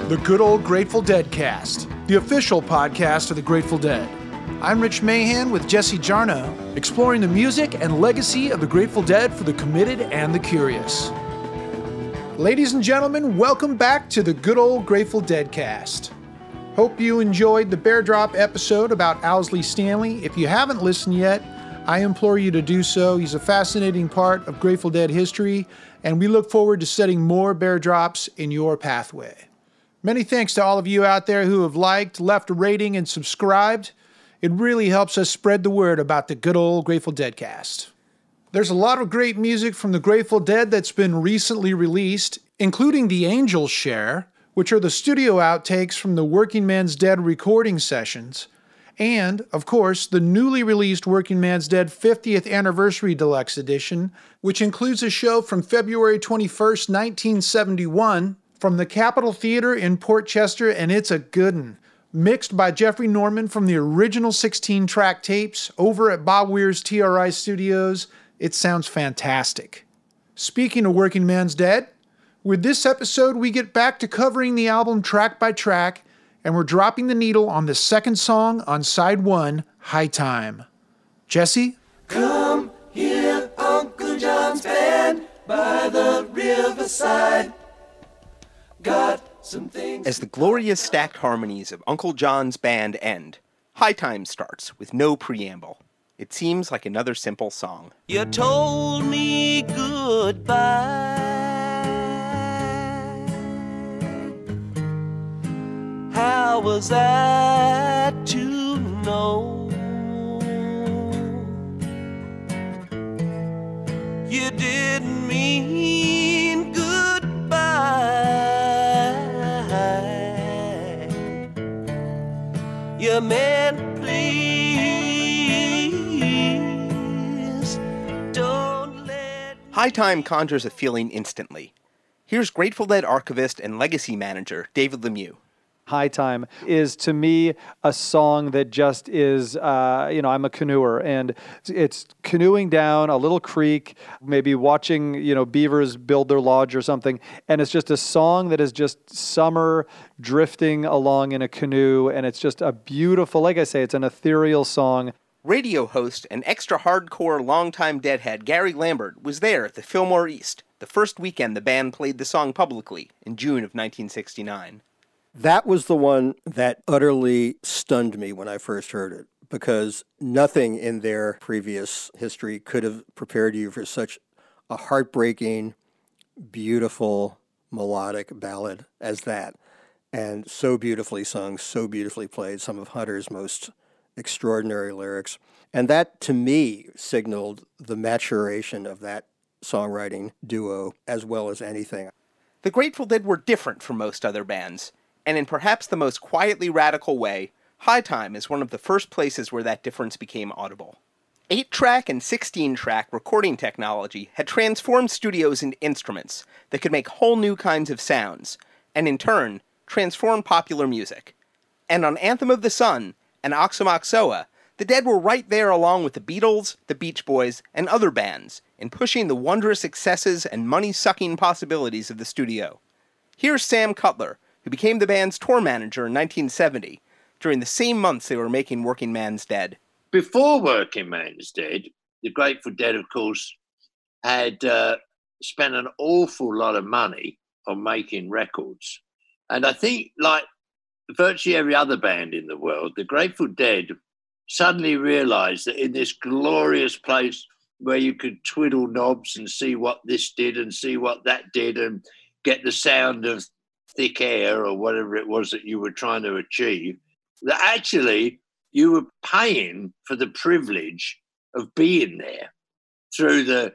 The Good Old Grateful Deadcast, the official podcast of the Grateful Dead. I'm Rich Mahan with Jesse Jarno, exploring the music and legacy of the Grateful Dead for the committed and the curious. Ladies and gentlemen, welcome back to the Good Old Grateful Deadcast. Hope you enjoyed the Bear Drop episode about Owsley Stanley. If you haven't listened yet, I implore you to do so. He's a fascinating part of Grateful Dead history, and we look forward to setting more Bear Drops in your pathway. Many thanks to all of you out there who have liked, left a rating, and subscribed. It really helps us spread the word about the Good Old Grateful Deadcast. There's a lot of great music from the Grateful Dead that's been recently released, including the Angels Share, which are the studio outtakes from the Workingman's Dead recording sessions, and, of course, the newly released Workingman's Dead 50th Anniversary Deluxe Edition, which includes a show from February 21st, 1971, from the Capitol Theater in Port Chester, and it's a good'un. Mixed by Jeffrey Norman from the original 16-track tapes over at Bob Weir's TRI Studios. It sounds fantastic. Speaking of Workingman's Dead, with this episode we get back to covering the album track by track, and we're dropping the needle on the second song on side one, High Time. Jesse? Come hear Uncle John's band by the riverside. Got some things. As the glorious stacked harmonies of Uncle John's band end, High Time starts with no preamble. It seems like another simple song. You told me goodbye. How was I to know? You didn't mean goodbye. You meant please don't let. High Time conjures a feeling instantly. Here's Grateful Dead archivist and legacy manager David Lemieux. High Time is, to me, a song that just is, I'm a canoeer, and it's canoeing down a little creek, maybe watching, beavers build their lodge or something, and it's just a song that is just summer drifting along in a canoe, and it's just a beautiful, like I say, it's an ethereal song. Radio host and extra hardcore longtime Deadhead Gary Lambert was there at the Fillmore East, the first weekend the band played the song publicly in June of 1969. That was the one that utterly stunned me when I first heard it, because nothing in their previous history could have prepared you for such a heartbreaking, beautiful, melodic ballad as that. And so beautifully sung, so beautifully played, some of Hunter's most extraordinary lyrics. And that, to me, signaled the maturation of that songwriting duo as well as anything. The Grateful Dead were different from most other bands. And in perhaps the most quietly radical way, High Time is one of the first places where that difference became audible. 8-track and 16-track recording technology had transformed studios into instruments that could make whole new kinds of sounds, and in turn, transform popular music. And on Anthem of the Sun and Oxomoxoa, the Dead were right there along with the Beatles, the Beach Boys, and other bands in pushing the wondrous excesses and money-sucking possibilities of the studio. Here's Sam Cutler, who became the band's tour manager in 1970, during the same months they were making Workingman's Dead. Before Workingman's Dead, the Grateful Dead, of course, had spent an awful lot of money on making records. And I think, like virtually every other band in the world, the Grateful Dead suddenly realized that in this glorious place where you could twiddle knobs and see what this did and see what that did and get the sound of thick air or whatever it was that you were trying to achieve, that actually you were paying for the privilege of being there through the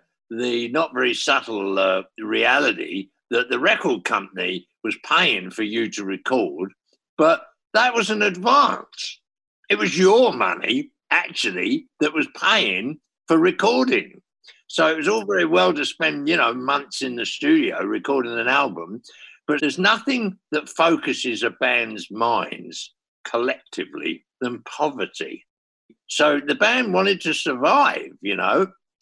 not very subtle reality that the record company was paying for you to record, but that was an advance. It was your money, actually, that was paying for recording. So it was all very well to spend, months in the studio recording an album, but there's nothing that focuses a band's minds collectively than poverty. So the band wanted to survive,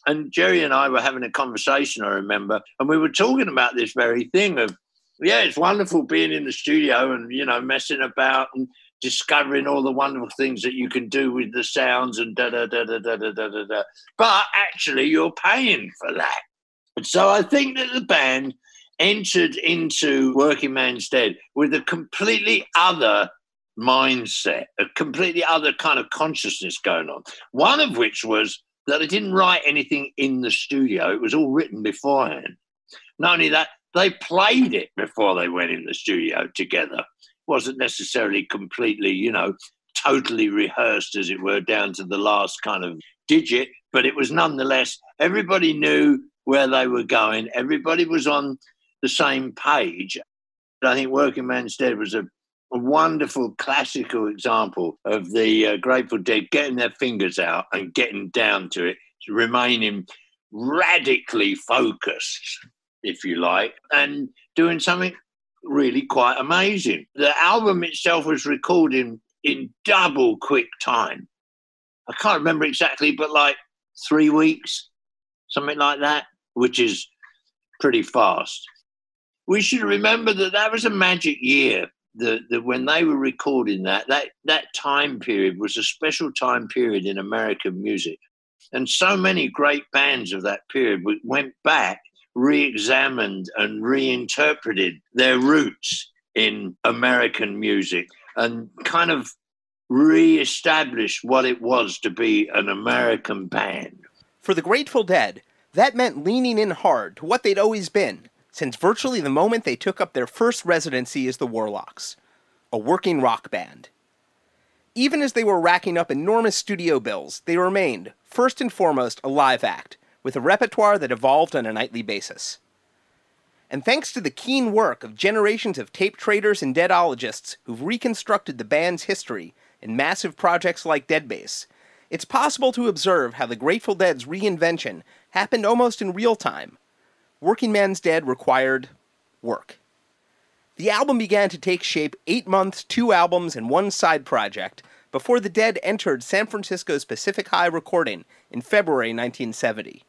and Jerry and I were having a conversation, I remember, and we were talking about this very thing of Yeah, it's wonderful being in the studio and, messing about and discovering all the wonderful things that you can do with the sounds and da-da-da-da-da-da-da-da. But actually, you're paying for that. And so I think that the band entered into Workingman's Dead with a completely other mindset, a completely other kind of consciousness going on. One of which was that they didn't write anything in the studio. It was all written beforehand. Not only that, they played it before they went in the studio together. It wasn't necessarily completely, totally rehearsed, as it were, down to the last kind of digit, but it was nonetheless, everybody knew where they were going. Everybody was on the same page. I think Workingman's Dead was a wonderful classical example of the Grateful Dead getting their fingers out and getting down to it, remaining radically focused, if you like, and doing something really quite amazing. The album itself was recorded in double quick time. I can't remember exactly, but like 3 weeks, something like that, which is pretty fast. We should remember that was a magic year, that when they were recording that time period was a special time period in American music. And so many great bands of that period went back, re-examined and reinterpreted their roots in American music and kind of re-established what it was to be an American band. For the Grateful Dead, that meant leaning in hard to what they'd always been, since virtually the moment they took up their first residency as the Warlocks, a working rock band. Even as they were racking up enormous studio bills, they remained, first and foremost, a live act, with a repertoire that evolved on a nightly basis. And thanks to the keen work of generations of tape traders and deadologists who've reconstructed the band's history in massive projects like Deadbase, it's possible to observe how the Grateful Dead's reinvention happened almost in real time. Workingman's Dead required work. The album began to take shape 8 months, 2 albums, and 1 side project before the Dead entered San Francisco's Pacific High Recording in February 1970.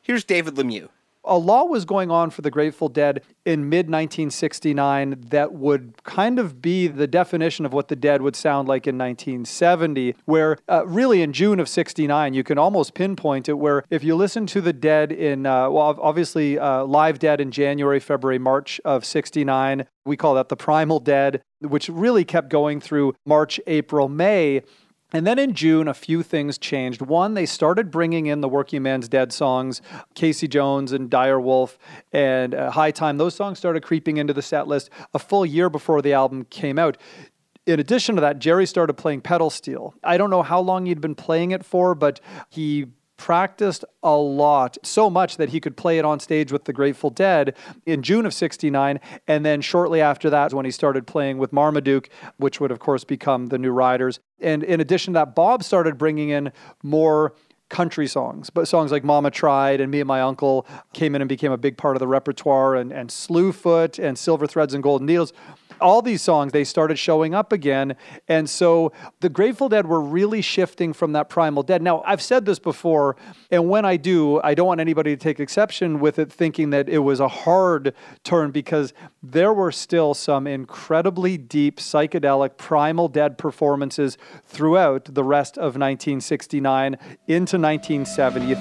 Here's David Lemieux. A lot was going on for the Grateful Dead in mid-1969 that would kind of be the definition of what the Dead would sound like in 1970, where really in June of 69, you can almost pinpoint it, where if you listen to the Dead in, obviously live Dead in January, February, March of 69, we call that the Primal Dead, which really kept going through March, April, May. And then in June, a few things changed. One, they started bringing in the Workingman's Dead songs, Casey Jones and Dire Wolf and High Time. Those songs started creeping into the set list a full year before the album came out. In addition to that, Jerry started playing pedal steel. I don't know how long he'd been playing it for, but he practiced a lot, so much that he could play it on stage with the Grateful Dead in June of 69, and then shortly after that when he started playing with Marmaduke, which would of course become the New Riders. And in addition to that, Bob started bringing in more country songs, but songs like Mama Tried and Me and My Uncle came in and became a big part of the repertoire, and Slewfoot and Silver Threads and Golden Needles. All these songs, they started showing up again. And so the Grateful Dead were really shifting from that Primal Dead. Now, I've said this before, and when I do, I don't want anybody to take exception with it thinking that it was a hard turn, because there were still some incredibly deep psychedelic Primal Dead performances throughout the rest of 1969 into 1970.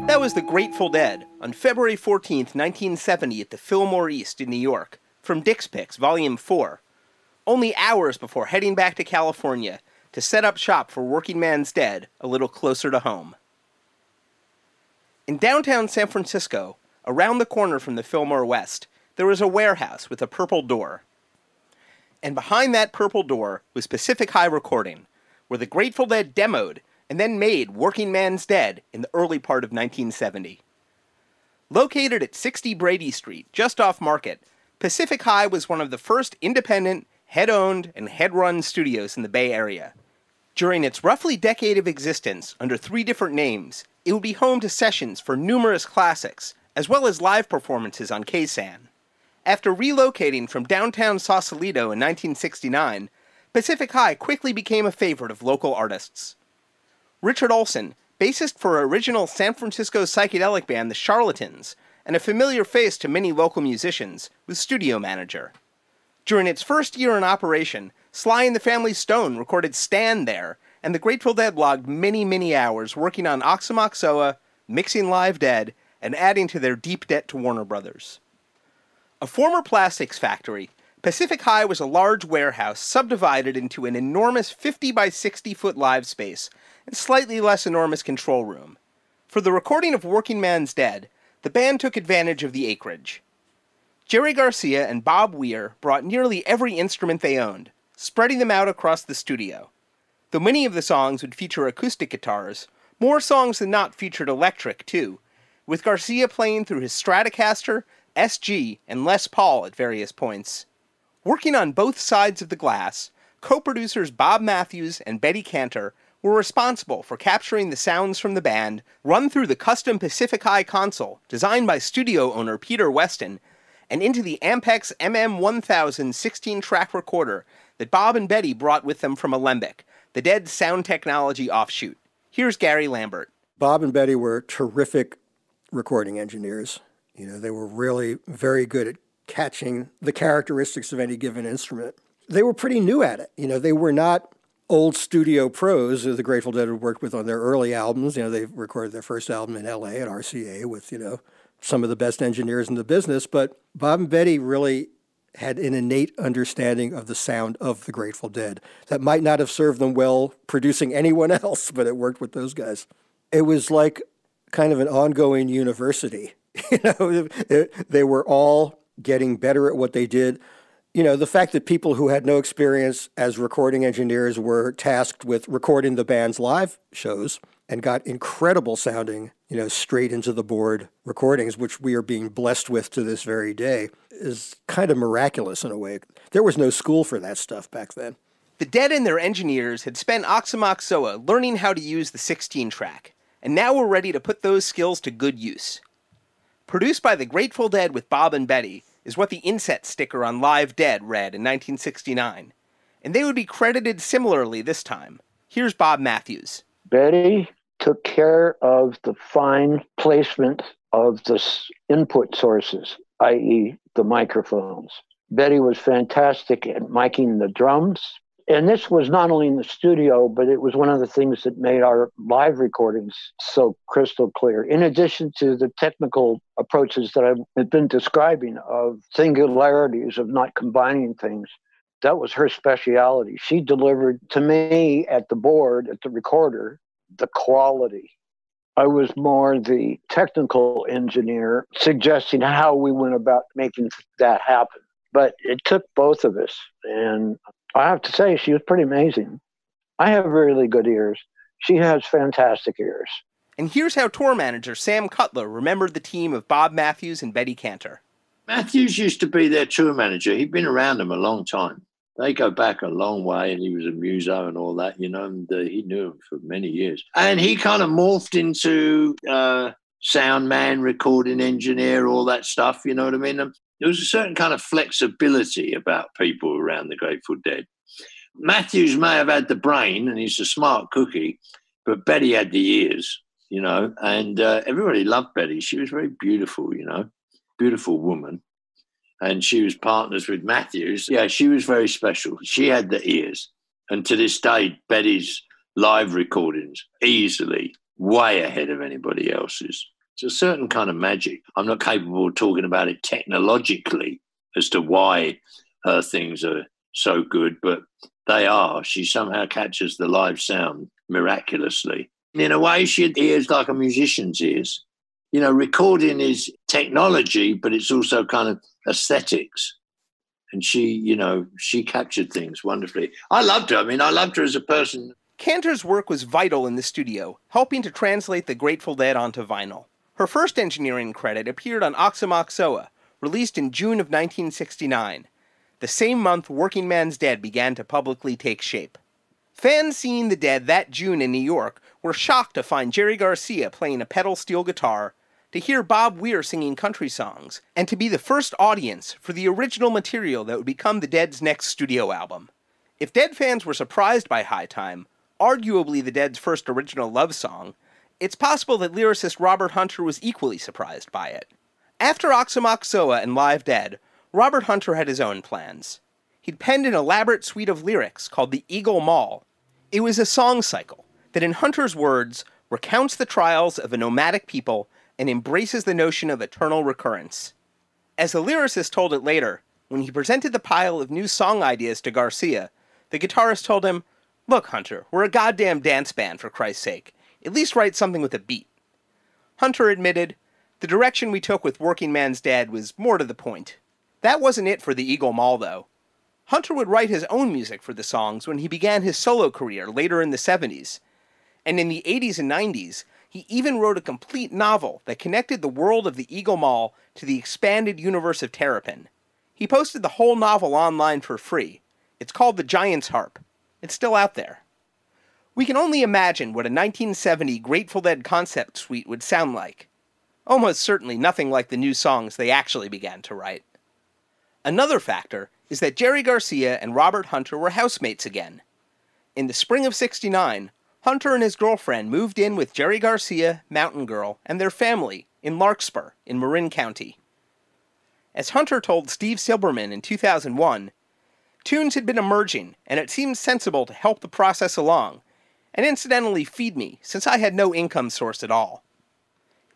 That was the Grateful Dead on February 14th, 1970 at the Fillmore East in New York, from Dick's Picks, Volume 4, only hours before heading back to California to set up shop for Workingman's Dead a little closer to home. In downtown San Francisco, around the corner from the Fillmore West, there was a warehouse with a purple door. And behind that purple door was Pacific High Recording, where the Grateful Dead demoed and then made Workingman's Dead in the early part of 1970. Located at 60 Brady Street, just off Market, Pacific High was one of the first independent, head-owned, and head-run studios in the Bay Area. During its roughly decade of existence, under 3 different names, it would be home to sessions for numerous classics, as well as live performances on KSAN. After relocating from downtown Sausalito in 1969, Pacific High quickly became a favorite of local artists. Richard Olson, bassist for original San Francisco psychedelic band The Charlatans, and a familiar face to many local musicians, was studio manager. During its first year in operation, Sly and the Family Stone recorded Stand there, and the Grateful Dead logged many hours working on Oxomoxoa, mixing Live Dead, and adding to their deep debt to Warner Brothers. A former plastics factory, Pacific High was a large warehouse subdivided into an enormous 50 by 60 foot live space and slightly less enormous control room. For the recording of Workingman's Dead, the band took advantage of the acreage. Jerry Garcia and Bob Weir brought nearly every instrument they owned, spreading them out across the studio. Though many of the songs would feature acoustic guitars, more songs than not featured electric, too, with Garcia playing through his Stratocaster, SG, and Les Paul at various points. Working on both sides of the glass, co-producers Bob Matthews and Betty Cantor were responsible for capturing the sounds from the band run through the custom Pacific High console designed by studio owner Peter Weston and into the Ampex MM1000 16-track recorder that Bob and Betty brought with them from Alembic, the Dead sound technology offshoot. Here's Gary Lambert. Bob and Betty were terrific recording engineers. They were really very good at catching the characteristics of any given instrument. They were pretty new at it. They were not old studio pros who the Grateful Dead had worked with on their early albums. They recorded their first album in L.A. at RCA with, some of the best engineers in the business. But Bob and Betty really had an innate understanding of the sound of the Grateful Dead that might not have served them well producing anyone else, but it worked with those guys. It was like kind of an ongoing university. They were all getting better at what they did. The fact that people who had no experience as recording engineers were tasked with recording the band's live shows and got incredible sounding, straight into the board recordings, which we are being blessed with to this very day, is kind of miraculous in a way. There was no school for that stuff back then. The Dead and their engineers had spent Oxomoxoa learning how to use the 16-track, and now were ready to put those skills to good use. Produced by the Grateful Dead with Bob and Betty is what the inset sticker on Live Dead read in 1969, and they would be credited similarly this time. Here's Bob Matthews. Betty took care of the fine placement of the input sources, i.e. the microphones. Betty was fantastic at miking the drums. And this was not only in the studio, but it was one of the things that made our live recordings so crystal clear. In addition to the technical approaches that I've been describing of singularities, of not combining things, that was her speciality. She delivered to me at the board, at the recorder, the quality. I was more the technical engineer, suggesting how we went about making that happen. But it took both of us, and I have to say, she was pretty amazing. I have really good ears. She has fantastic ears. And here's how tour manager Sam Cutler remembered the team of Bob Matthews and Betty Cantor. Matthews used to be their tour manager. He'd been around them a long time. They go back a long way, and he was a muso and all that, and he knew him for many years. And he kind of morphed into sound man, recording engineer, all that stuff, you know what I mean? There was a certain kind of flexibility about people around the Grateful Dead. Matthews may have had the brain, and he's a smart cookie, but Betty had the ears, and everybody loved Betty. She was very beautiful, beautiful woman. And she was partners with Matthews. Yeah, she was very special. She had the ears. And to this day, Betty's live recordings easily way ahead of anybody else's. It's a certain kind of magic. I'm not capable of talking about it technologically as to why her things are so good, but they are. She somehow catches the live sound miraculously. In a way, she had ears like a musician's ears. Recording is technology, but it's also kind of aesthetics. And she captured things wonderfully. I loved her. I loved her as a person. Cantor's work was vital in the studio, helping to translate the Grateful Dead onto vinyl. Her first engineering credit appeared on Oxomoxoa, released in June of 1969, the same month Workingman's Dead began to publicly take shape. Fans seeing the Dead that June in New York were shocked to find Jerry Garcia playing a pedal steel guitar, to hear Bob Weir singing country songs, and to be the first audience for the original material that would become the Dead's next studio album. If Dead fans were surprised by High Time, arguably the Dead's first original love song, it's possible that lyricist Robert Hunter was equally surprised by it. After Oxomoxoa and Live Dead, Robert Hunter had his own plans. He'd penned an elaborate suite of lyrics called the Eagle Mall. It was a song cycle that, in Hunter's words, recounts the trials of a nomadic people and embraces the notion of eternal recurrence. As the lyricist told it later, when he presented the pile of new song ideas to Garcia, the guitarist told him, "Look, Hunter, we're a goddamn dance band, for Christ's sake. At least write something with a beat." Hunter admitted, "The direction we took with Workingman's Dead was more to the point." That wasn't it for the Eagle Mall, though. Hunter would write his own music for the songs when he began his solo career later in the 70s. And in the 80s and 90s, he even wrote a complete novel that connected the world of the Eagle Mall to the expanded universe of Terrapin. He posted the whole novel online for free. It's called The Giant's Harp. It's still out there. We can only imagine what a 1970 Grateful Dead concept suite would sound like. Almost certainly nothing like the new songs they actually began to write. Another factor is that Jerry Garcia and Robert Hunter were housemates again. In the spring of '69, Hunter and his girlfriend moved in with Jerry Garcia, Mountain Girl, and their family in Larkspur in Marin County. As Hunter told Steve Silberman in 2001, tunes had been emerging, and it seemed sensible to help the process along, and incidentally feed me, since I had no income source at all.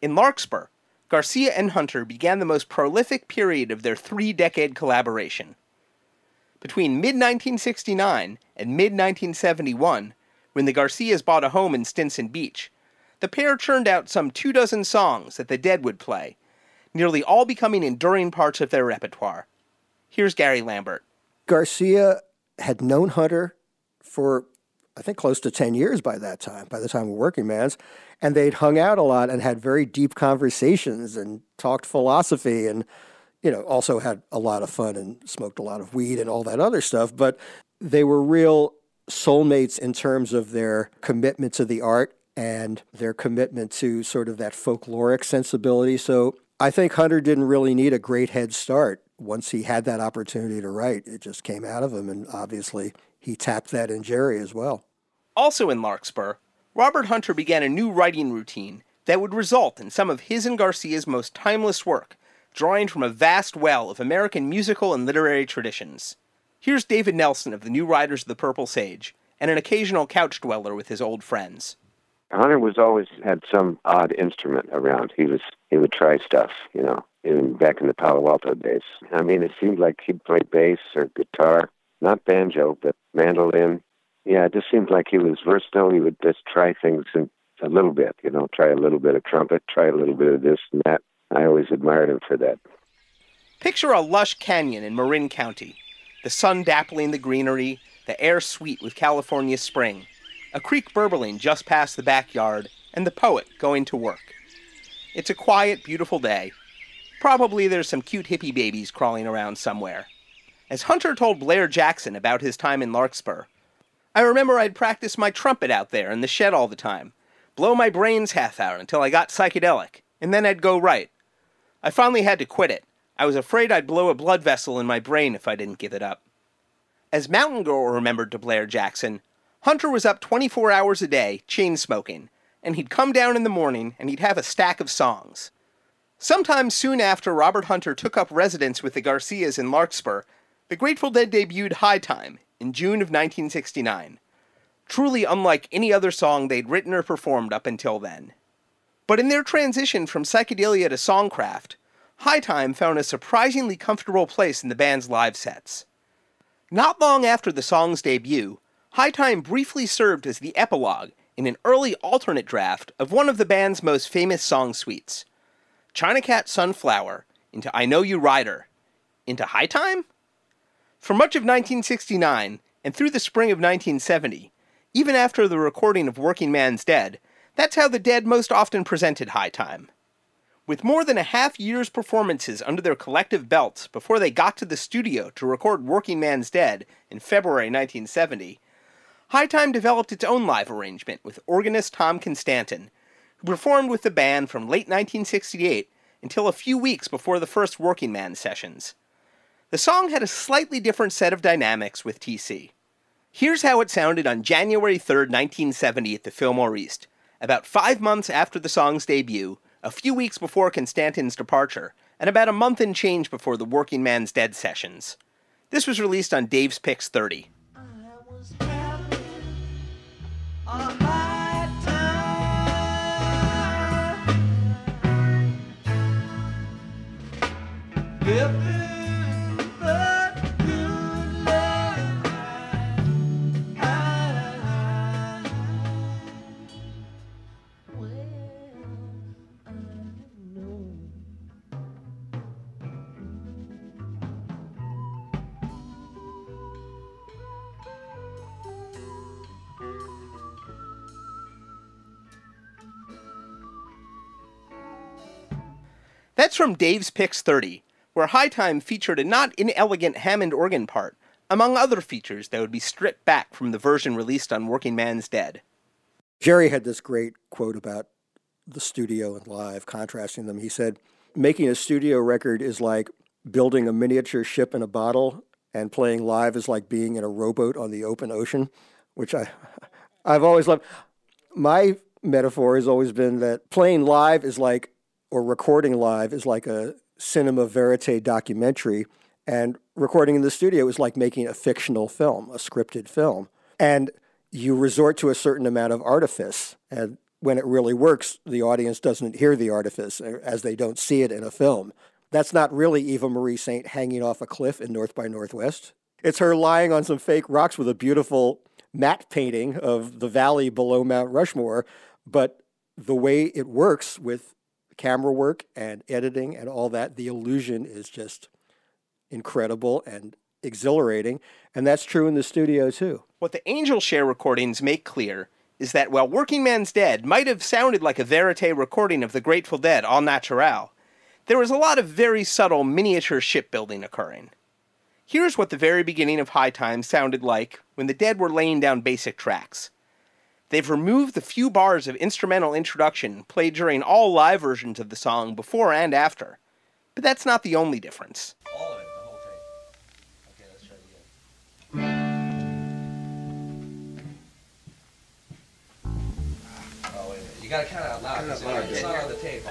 In Larkspur, Garcia and Hunter began the most prolific period of their 3-decade collaboration. Between mid-1969 and mid-1971, when the Garcias bought a home in Stinson Beach, the pair churned out some 24 songs that the Dead would play, nearly all becoming enduring parts of their repertoire. Here's Gary Lambert. Garcia had known Hunter for, I think, close to 10 years by the time of Workingman's, and they'd hung out a lot and had very deep conversations and talked philosophy and, also had a lot of fun and smoked a lot of weed and all that other stuff. But they were real soulmates in terms of their commitment to the art and their commitment to sort of that folkloric sensibility. So I think Hunter didn't really need a great head start. Once he had that opportunity to write, it just came out of him, and obviously he tapped that in Jerry as well. Also in Larkspur, Robert Hunter began a new writing routine that would result in some of his and Garcia's most timeless work, drawing from a vast well of American musical and literary traditions. Here's David Nelson of the New Riders of the Purple Sage, and an occasional couch dweller with his old friends. Hunter was always had some odd instrument around. He would try stuff, even back in the Palo Alto days. I mean, it seemed like he'd play bass or guitar, not banjo, but mandolin. Yeah, it just seemed like he was versatile. He would just try things in a little bit, try a little bit of trumpet, try a little bit of this and that. I always admired him for that. Picture a lush canyon in Marin County, the sun dappling the greenery, the air sweet with California spring, a creek burbling just past the backyard, and the poet going to work. It's a quiet, beautiful day. Probably there's some cute hippie babies crawling around somewhere. As Hunter told Blair Jackson about his time in Larkspur, "I remember I'd practice my trumpet out there in the shed all the time, blow my brains half out until I got psychedelic, and then I'd go write. I finally had to quit it. I was afraid I'd blow a blood vessel in my brain if I didn't give it up." As Mountain Girl remembered to Blair Jackson, Hunter was up 24 hours a day, chain-smoking, and he'd come down in the morning and he'd have a stack of songs. Sometime soon after Robert Hunter took up residence with the Garcias in Larkspur, the Grateful Dead debuted High Time in June of 1969, truly unlike any other song they'd written or performed up until then. But in their transition from psychedelia to songcraft, High Time found a surprisingly comfortable place in the band's live sets. Not long after the song's debut, High Time briefly served as the epilogue in an early alternate draft of one of the band's most famous song suites. China Cat Sunflower into I Know You Rider into High Time? For much of 1969 and through the spring of 1970, even after the recording of Workingman's Dead, that's how the Dead most often presented High Time. With more than a half year's performances under their collective belts before they got to the studio to record Workingman's Dead in February 1970, High Time developed its own live arrangement with organist Tom Constantin, who performed with the band from late 1968 until a few weeks before the first Workingman sessions. The song had a slightly different set of dynamics with TC. Here's how it sounded on January 3, 1970 at the Fillmore East, about 5 months after the song's debut, a few weeks before Constantin's departure, and about a month and change before the Workingman's Dead sessions. This was released on Dave's Picks 30. I was having a high time. Living the good life. Well, I know. That's from Dave's Picks 30, where High Time featured a not inelegant Hammond organ part, among other features that would be stripped back from the version released on Workingman's Dead. Jerry had this great quote about the studio and live, contrasting them. He said, making a studio record is like building a miniature ship in a bottle, and playing live is like being in a rowboat on the open ocean, which I've always loved. My metaphor has always been that playing live is like, or recording live is like a cinema verite documentary, and recording in the studio is like making a fictional film, a scripted film. And you resort to a certain amount of artifice, and when it really works, the audience doesn't hear the artifice as they don't see it in a film. That's not really Eva Marie Saint hanging off a cliff in North by Northwest. It's her lying on some fake rocks with a beautiful matte painting of the valley below Mount Rushmore, but the way it works with camera work and editing and all that, the illusion is just incredible and exhilarating, and that's true in the studio too. What the Angel Share recordings make clear is that while Workingman's Dead might have sounded like a verite recording of the Grateful Dead au naturel, there was a lot of very subtle miniature shipbuilding occurring. Here's what the very beginning of High Time sounded like when the Dead were laying down basic tracks. They've removed the few bars of instrumental introduction played during all live versions of the song before and after. But that's not the only difference. All of it, the whole tape. Okay, let's try it again. Oh, wait a minute. You gotta count it out loud. It's not on the tape.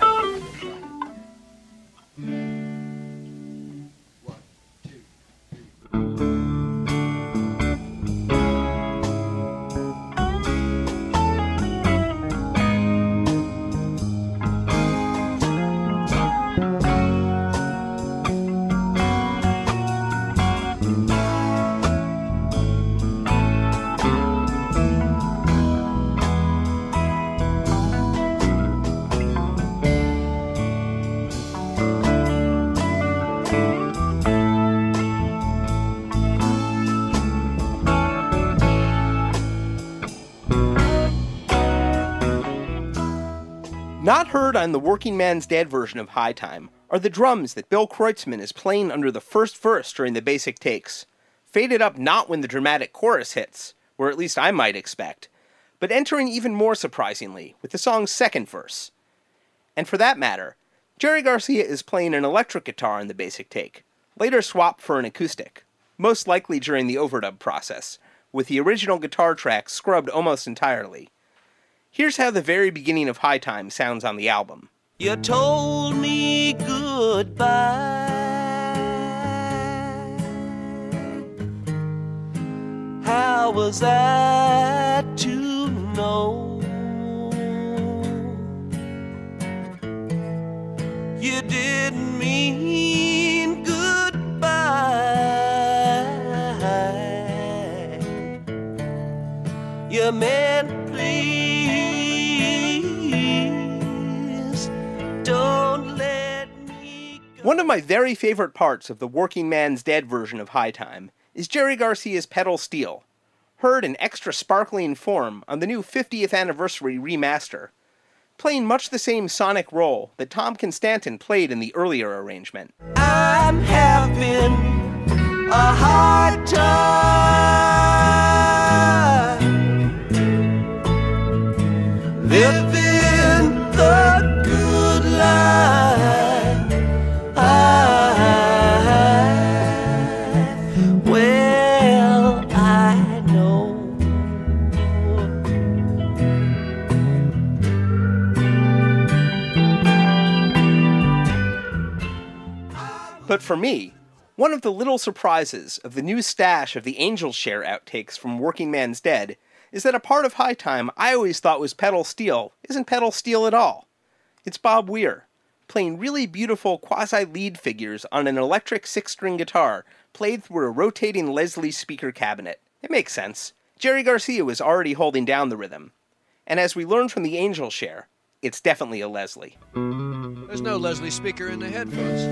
Not heard on the Workingman's Dead version of High Time are the drums that Bill Kreutzmann is playing under the first verse during the basic takes, faded up not when the dramatic chorus hits, where at least I might expect, but entering even more surprisingly with the song's second verse. And for that matter, Jerry Garcia is playing an electric guitar in the basic take, later swapped for an acoustic, most likely during the overdub process, with the original guitar track scrubbed almost entirely. Here's how the very beginning of High Time sounds on the album. You told me goodbye. How was I to know? You didn't mean goodbye. You meant please. Don't let me go. One of my very favorite parts of the Workingman's Dead version of High Time is Jerry Garcia's pedal steel, heard in extra sparkling form on the new 50th anniversary remaster. playing much the same sonic role that Tom Constantin played in the earlier arrangement. I'm having a hard time living the good life. Well, I know. But for me, one of the little surprises of the new stash of the Angel Share outtakes from Workingman's Dead is that a part of High Time I always thought was pedal steel isn't pedal steel at all. It's Bob Weir, playing really beautiful quasi-lead figures on an electric 6-string guitar played through a rotating Leslie speaker cabinet. It makes sense. Jerry Garcia was already holding down the rhythm. And as we learned from the Angel Share, it's definitely a Leslie. There's no Leslie speaker in the headphones.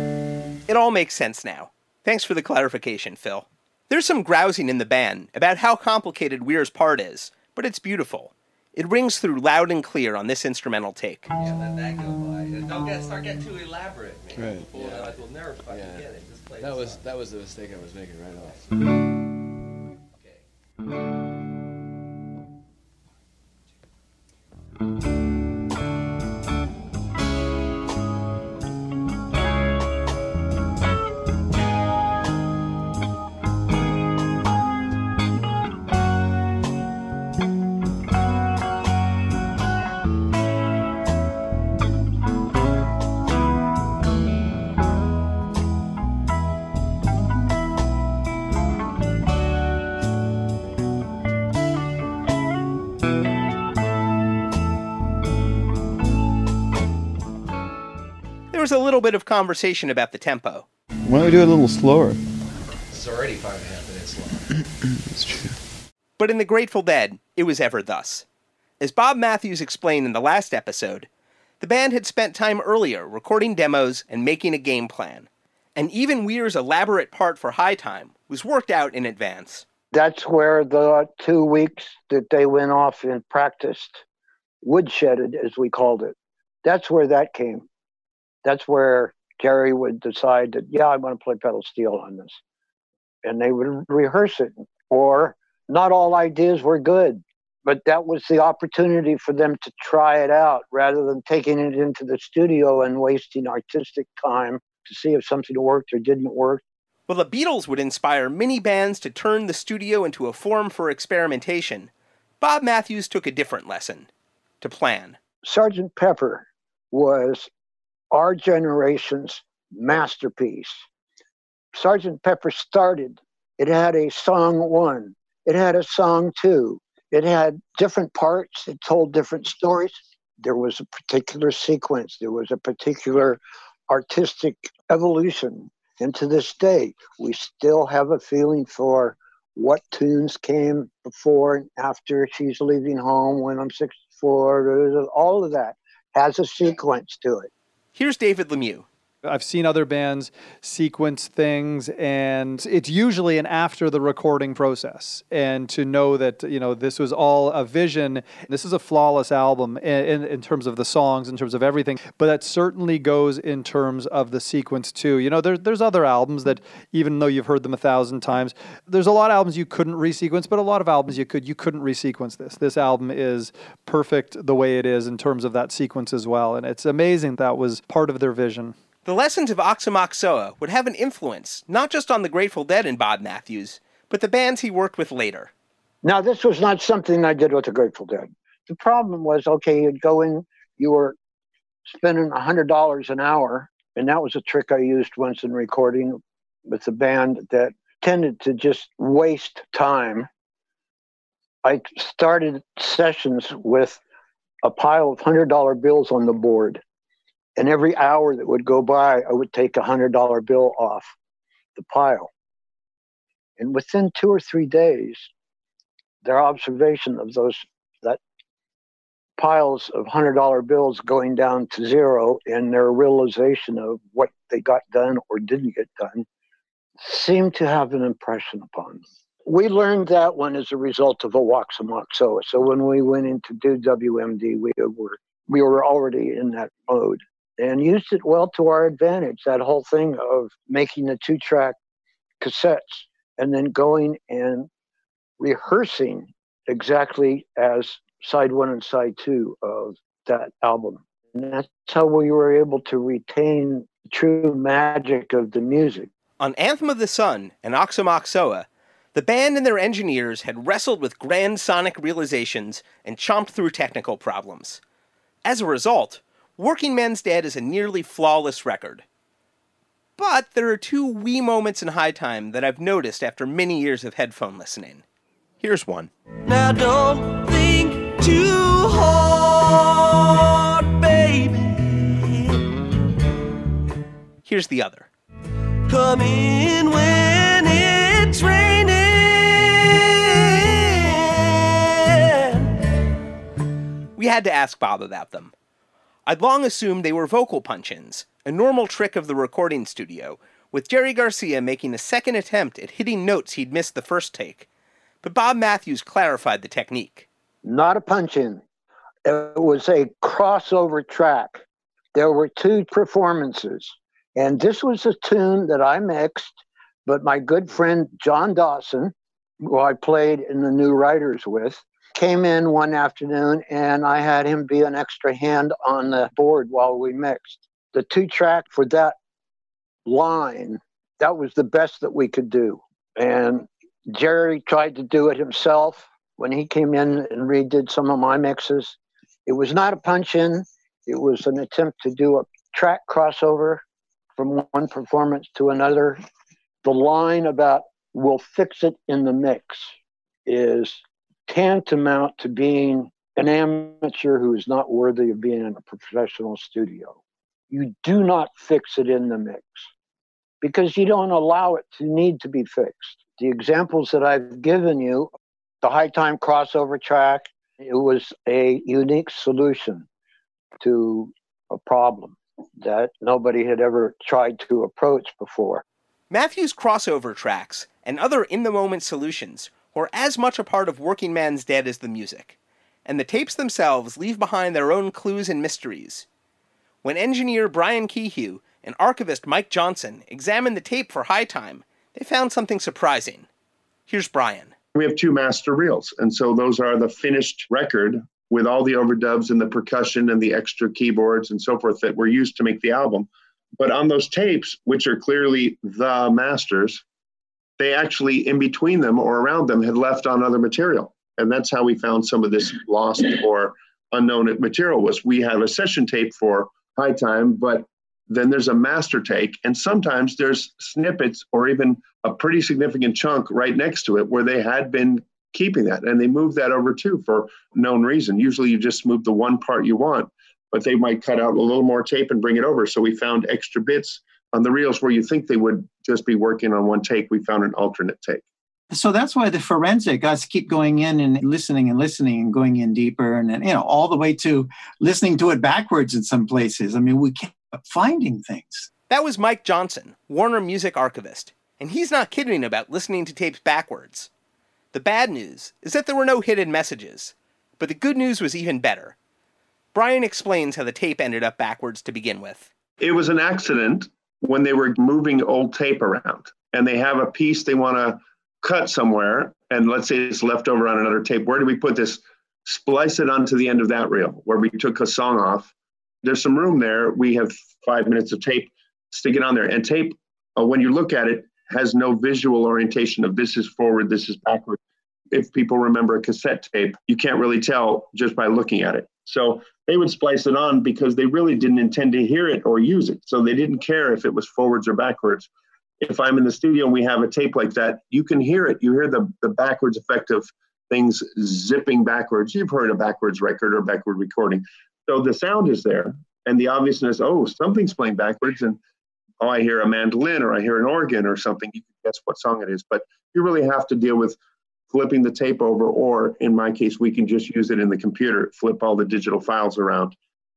It all makes sense now. Thanks for the clarification, Phil. There's some grousing in the band about how complicated Weir's part is, but it's beautiful. It rings through loud and clear on this instrumental take. Yeah, let that go by. Don't start getting too elaborate, man. Right. People will never fucking get it. Just play That the was the mistake I was making right off. Okay. There was a little bit of conversation about the tempo. Why don't we do it a little slower? This is already 5.5 minutes long. That's true. But in the Grateful Dead, it was ever thus. As Bob Matthews explained in the last episode, the band had spent time earlier recording demos and making a game plan. And even Weir's elaborate part for High Time was worked out in advance. That's where the 2 weeks that they went off and practiced, woodshedded as we called it, that's where that came. That's where Jerry would decide that, yeah, I want to play pedal steel on this. And they would rehearse it. Or not all ideas were good, but that was the opportunity for them to try it out rather than taking it into the studio and wasting artistic time to see if something worked or didn't work. Well, the Beatles would inspire many bands to turn the studio into a forum for experimentation. Bob Matthews took a different lesson: to plan. Sgt. Pepper was our generation's masterpiece. Sgt. Pepper started. It had a song 1. It had a song 2. It had different parts. It told different stories. There was a particular sequence. There was a particular artistic evolution. And to this day, we still have a feeling for what tunes came before and after She's Leaving Home, When I'm 64. All of that has a sequence to it. Here's David Lemieux. I've seen other bands sequence things, and it's usually an after the recording process. And to know that, this was all a vision. This is a flawless album in terms of the songs, in terms of everything. But that certainly goes in terms of the sequence too. There's other albums that, even though you've heard them 1,000 times, there's a lot of albums you couldn't resequence, but a lot of albums you couldn't resequence this. This album is perfect the way it is in terms of that sequence as well. And it's amazing that was part of their vision. The lessons of Oxomoxoa would have an influence, not just on the Grateful Dead and Bob Matthews, but the bands he worked with later. Now, this was not something I did with the Grateful Dead. The problem was, okay, you'd go in, you were spending $100 an hour, and that was a trick I used once in recording with a band that tended to just waste time. I started sessions with a pile of $100 bills on the board. And every hour that would go by, I would take a $100 bill off the pile. And within 2 or 3 days, their observation of that piles of $100 bills going down to zero and their realization of what they got done or didn't get done seemed to have an impression upon them. We learned that one as a result of a Oxomoxoa. So when we went in to do WMD, we were we were already in that mode and used it well to our advantage. That whole thing of making the 2-track cassettes and then going and rehearsing exactly as side 1 and side 2 of that album. And that's how we were able to retain the true magic of the music. On Anthem of the Sun and Oxomoxoa, the band and their engineers had wrestled with grand sonic realizations and chomped through technical problems. As a result, Workingman's Dead is a nearly flawless record. But there are 2 wee moments in High Time that I've noticed after many years of headphone listening. Here's one. Now don't think too hard, baby. Here's the other. Come in when it's raining. We had to ask Bob about them. I'd long assumed they were vocal punch-ins, a normal trick of the recording studio, with Jerry Garcia making a second attempt at hitting notes he'd missed the first take. But Bob Matthews clarified the technique. Not a punch-in. It was a crossover track. There were 2 performances. And this was a tune that I mixed, but my good friend John Dawson, who I played in the New Writers with, came in one afternoon and I had him be an extra hand on the board while we mixed. The 2-track for that line, that was the best that we could do. And Jerry tried to do it himself when he came in and redid some of my mixes. It was not a punch-in. It was an attempt to do a track crossover from one performance to another. The line about "we'll fix it in the mix" is tantamount to being an amateur who is not worthy of being in a professional studio. You do not fix it in the mix because you don't allow it to need to be fixed. The examples that I've given you, the High Time crossover track, it was a unique solution to a problem that nobody had ever tried to approach before. Matthews' crossover tracks and other in-the-moment solutions were as much a part of Workingman's Dead as the music, and the tapes themselves leave behind their own clues and mysteries. When engineer Brian Kehew and archivist Mike Johnson examined the tape for High Time, they found something surprising. Here's Brian. We have 2 master reels, and so those are the finished record with all the overdubs and the percussion and the extra keyboards and so forth that were used to make the album. But on those tapes, which are clearly the masters, they actually, in between them or around them, had left on other material. And that's how we found some of this lost or unknown material. Was we have a session tape for High Time, but then there's a master take, and sometimes there's snippets or even a pretty significant chunk right next to it where they had been keeping that, and they moved that over too for known reason. Usually you just move the one part you want, but they might cut out a little more tape and bring it over. So we found extra bits on the reels where you think they would just be working on one take. We found an alternate take. So that's why the forensic, us keep going in and listening and going in deeper and all the way to listening to it backwards in some places. I mean, we kept finding things. That was Mike Johnson, Warner Music archivist, and he's not kidding about listening to tapes backwards. The bad news is that there were no hidden messages, but the good news was even better. Brian explains how the tape ended up backwards to begin with. It was an accident when they were moving old tape around, and they have a piece they want to cut somewhere, and let's say it's left over on another tape. Where do we put this? Splice it onto the end of that reel where we took a song off. There's some room there. We have 5 minutes of tape. Stick it on there. And tape, when you look at it, has no visual orientation of this is forward, this is backward. If people remember a cassette tape, you can't really tell just by looking at it. So they would splice it on because they really didn't intend to hear it or use it. So they didn't care if it was forwards or backwards. If I'm in the studio and we have a tape like that, you can hear it. You hear the backwards effect of things zipping backwards. You've heard a backwards record or backward recording. So the sound is there and the obviousness, oh, something's playing backwards, and oh, I hear a mandolin or I hear an organ or something. You can guess what song it is. But you really have to deal with flipping the tape over, or in my case, we can just use it in the computer, flip all the digital files around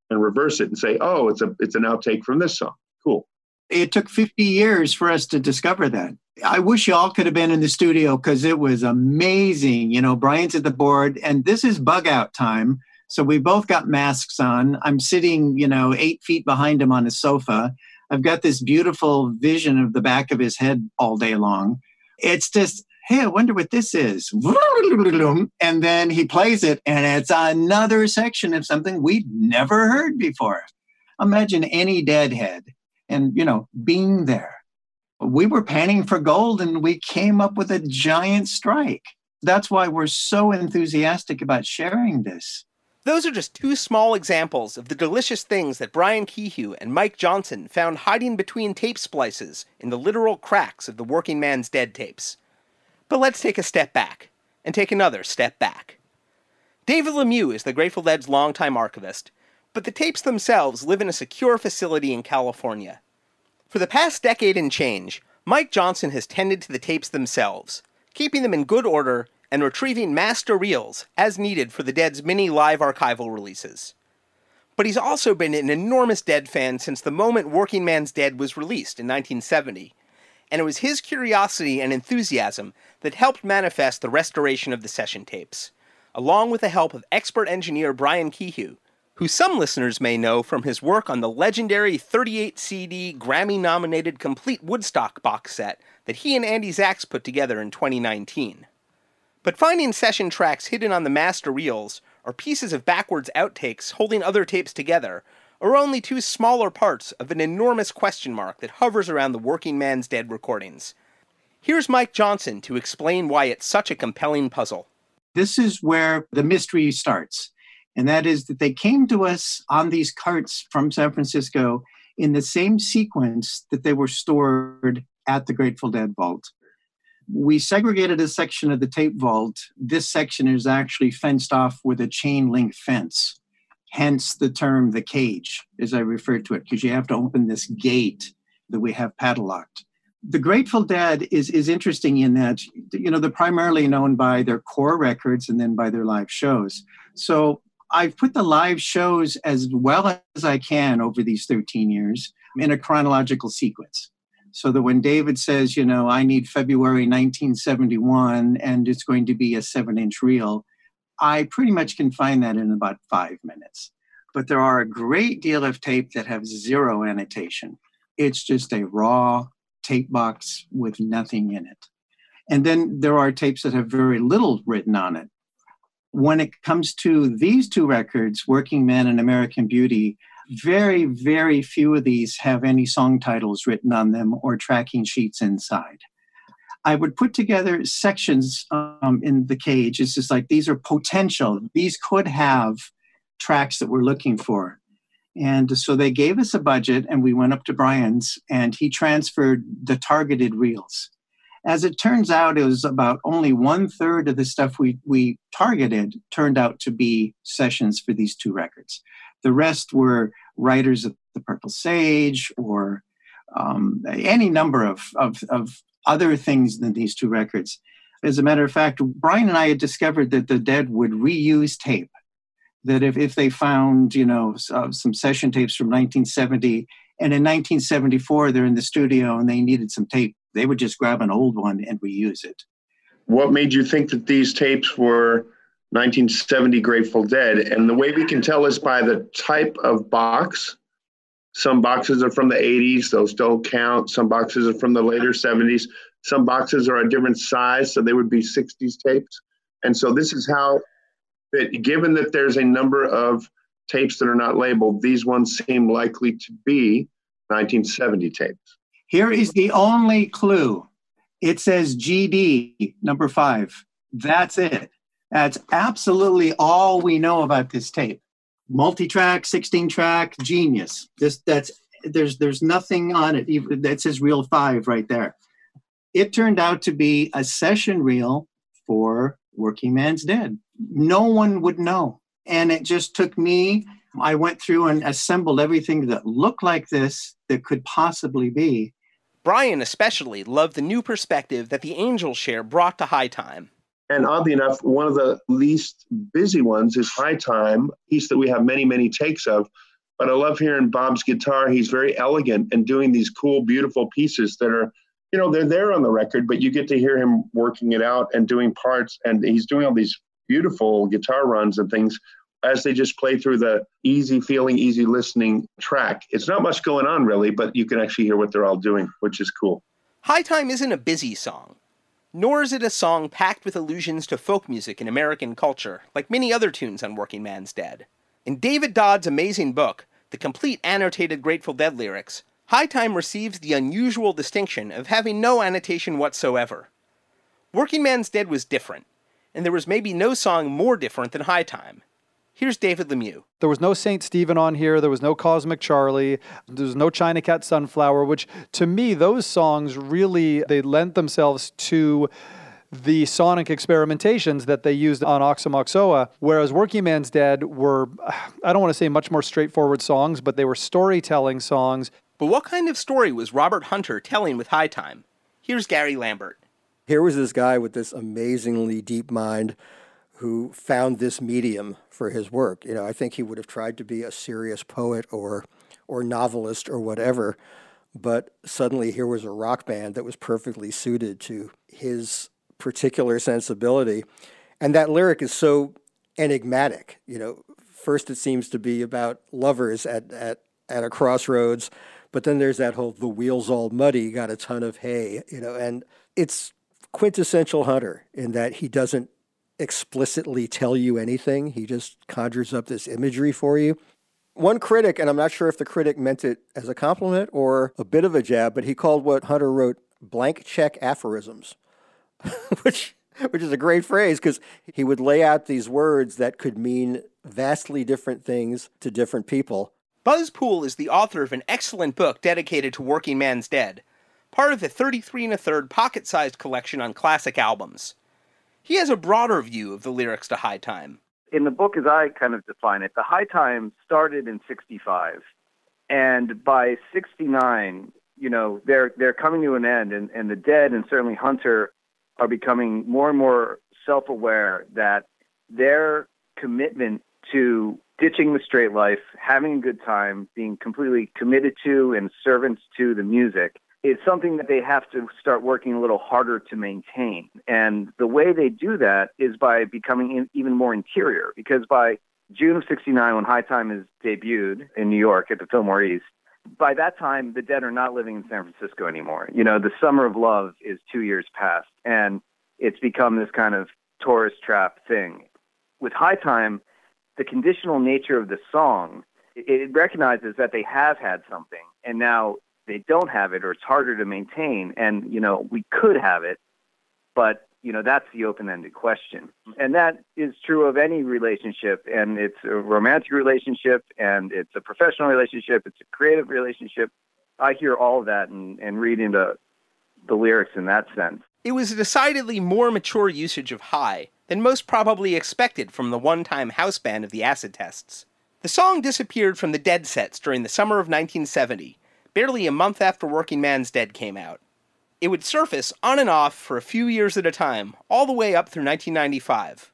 and reverse it and say, oh, it's an outtake from this song. Cool. It took 50 years for us to discover that. I wish you all could have been in the studio because it was amazing. Brian's at the board, and this is bug out time. So we both got masks on. I'm sitting, 8 feet behind him on a sofa. I've got this beautiful vision of the back of his head all day long. It's just, hey, I wonder what this is. And then he plays it, and it's another section of something we'd never heard before. Imagine any deadhead and, being there. We were panning for gold, and we came up with a giant strike. That's why we're so enthusiastic about sharing this. Those are just two small examples of the delicious things that Brian Kehew and Mike Johnson found hiding between tape splices in the literal cracks of the Workingman's Dead tapes. But let's take a step back, and take another step back. David Lemieux is the Grateful Dead's longtime archivist, but the tapes themselves live in a secure facility in California. For the past decade and change, Mike Johnson has tended to the tapes themselves, keeping them in good order and retrieving master reels as needed for the Dead's many live archival releases. But he's also been an enormous Dead fan since the moment Workingman's Dead was released in 1970, and it was his curiosity and enthusiasm that helped manifest the restoration of the session tapes, along with the help of expert engineer Brian Kehew, who some listeners may know from his work on the legendary 38-CD Grammy-nominated Complete Woodstock box set that he and Andy Zaks put together in 2019. But finding session tracks hidden on the master reels, or pieces of backwards outtakes holding other tapes together, are only two smaller parts of an enormous question mark that hovers around the Workingman's Dead recordings. Here's Mike Johnson to explain why it's such a compelling puzzle. This is where the mystery starts, and that is that they came to us on these carts from San Francisco in the same sequence that they were stored at the Grateful Dead vault. We segregated a section of the tape vault. This section is actually fenced off with a chain link fence, hence the term the cage, as I refer to it, because you have to open this gate that we have padlocked. The Grateful Dead is interesting in that, they're primarily known by their core records and then by their live shows. So I've put the live shows as well as I can over these 13 years in a chronological sequence. So that when David says, I need February 1971 and it's going to be a 7-inch reel, I pretty much can find that in about 5 minutes. But there are a great deal of tape that have zero annotation. It's just a raw tape box with nothing in it. And then there are tapes that have very little written on it. When it comes to these two records, Workingman and American Beauty, very, very few of these have any song titles written on them or tracking sheets inside. I would put together sections in the cage. It's just like, these are potential. These could have tracks that we're looking for. And so they gave us a budget, and we went up to Brian's, and he transferred the targeted reels. As it turns out, it was about only 1/3 of the stuff we targeted turned out to be sessions for these two records. The rest were writers of the Purple Sage or any number of other things than these two records. As a matter of fact, Brian and I had discovered that the Dead would reuse tape. That if they found, some session tapes from 1970, and in 1974 they're in the studio and they needed some tape, they would just grab an old one and reuse it. What made you think that these tapes were 1970 Grateful Dead? And the way we can tell is by the type of box. Some boxes are from the 80s, those don't count. Some boxes are from the later 70s. Some boxes are a different size, so they would be 60s tapes. And so this is how, that given that there's a number of tapes that are not labeled, these ones seem likely to be 1970 tapes. Here is the only clue. It says GD, number 5. That's it. That's absolutely all we know about this tape. Multi-track, 16-track, genius. There's nothing on it. Even that says reel 5 right there. It turned out to be a session reel for Workingman's Dead. No one would know. And it just took me, I went through and assembled everything that looked like this that could possibly be. Brian especially loved the new perspective that the Angel Share brought to High Time. And oddly enough, one of the least busy ones is High Time, a piece that we have many, many takes of. But I love hearing Bob's guitar. He's very elegant and doing these cool, beautiful pieces that are, they're there on the record, but you get to hear him working it out and doing parts. And he's doing all these beautiful guitar runs and things as they just play through the easy feeling, easy listening track. It's not much going on really, but you can actually hear what they're all doing, which is cool. High Time isn't a busy song, nor is it a song packed with allusions to folk music and American culture, like many other tunes on Workingman's Dead. In David Dodd's amazing book, The Complete Annotated Grateful Dead Lyrics, High Time receives the unusual distinction of having no annotation whatsoever. Workingman's Dead was different, and there was maybe no song more different than High Time. Here's David Lemieux. There was no St. Stephen on here. There was no Cosmic Charlie. There was no China Cat Sunflower, which to me, those songs really, they lent themselves to the sonic experimentations that they used on Oxomoxoa, whereas Workingman's Dead were, I don't want to say much more straightforward songs, but they were storytelling songs. But what kind of story was Robert Hunter telling with High Time? Here's Gary Lambert. Here was this guy with this amazingly deep mind who found this medium for his work. You know, I think he would have tried to be a serious poet or novelist or whatever, but suddenly here was a rock band that was perfectly suited to his particular sensibility. And that lyric is so enigmatic. You know, first it seems to be about lovers at a crossroads, but then there's that whole, the wheel's all muddy, got a ton of hay, you know, and it's quintessential Hunter in that he doesn't explicitly tell you anything. He just conjures up this imagery for you. One critic, and I'm not sure if the critic meant it as a compliment or a bit of a jab, but he called what Hunter wrote blank check aphorisms, which is a great phrase because he would lay out these words that could mean vastly different things to different people. Buzz Poole is the author of an excellent book dedicated to Workingman's Dead, part of the 33 1/3 pocket-sized collection on classic albums. He has a broader view of the lyrics to High Time. In the book, as I kind of define it, the High Time started in 65. And by 69, you know, they're coming to an end. And the Dead, and certainly Hunter, are becoming more and more self-aware that their commitment to ditching the straight life, having a good time, being completely committed to and servants to the music, it's something that they have to start working a little harder to maintain. And the way they do that is by becoming even more interior, because by June of 69, when High Time is debuted in New York at the Fillmore East, by that time, the Dead are not living in San Francisco anymore. You know, the Summer of Love is 2 years past, and it's become this kind of tourist trap thing. With High Time, the conditional nature of the song, it recognizes that they have had something, and now they don't have it, or it's harder to maintain. And, you know, we could have it, but, you know, that's the open-ended question. And that is true of any relationship. And it's a romantic relationship, and it's a professional relationship, it's a creative relationship. I hear all of that and read into the lyrics in that sense. It was a decidedly more mature usage of high than most probably expected from the one-time house band of the acid tests. The song disappeared from the Dead sets during the summer of 1970, barely a month after Workingman's Dead came out. It would surface on and off for a few years at a time, all the way up through 1995.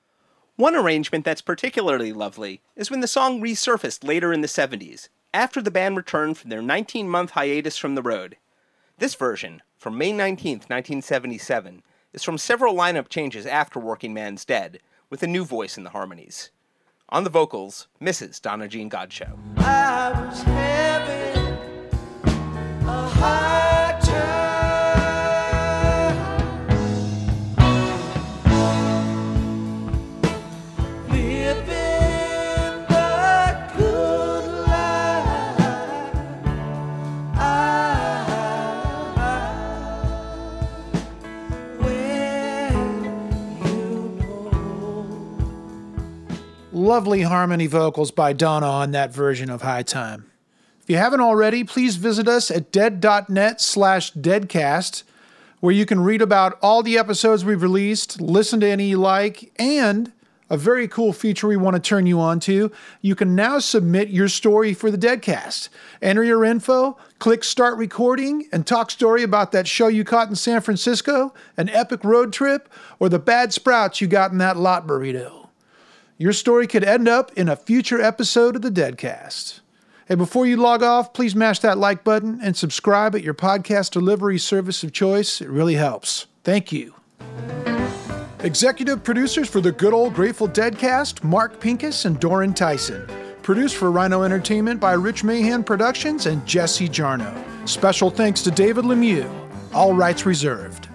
One arrangement that's particularly lovely is when the song resurfaced later in the 70s, after the band returned from their 19-month hiatus from the road. This version, from May 19, 1977, is from several lineup changes after Workingman's Dead, with a new voice in the harmonies. On the vocals, Mrs. Donna Jean Godchaux. I was having a hard time living the good life. Lovely harmony vocals by Donna on that version of High Time. If you haven't already, please visit us at dead.net/deadcast, where you can read about all the episodes we've released, listen to any you like, and a very cool feature we want to turn you on to. You can now submit your story for the Deadcast. Enter your info, click Start Recording, and talk story about that show you caught in San Francisco, an epic road trip, or the bad sprouts you got in that lot burrito. Your story could end up in a future episode of the Deadcast. Hey, before you log off, please mash that like button and subscribe at your podcast delivery service of choice. It really helps. Thank you. Executive producers for the good old Grateful Deadcast, Mark Pincus and Doran Tyson. Produced for Rhino Entertainment by Rich Mahan Productions and Jesse Jarno. Special thanks to David Lemieux. All rights reserved.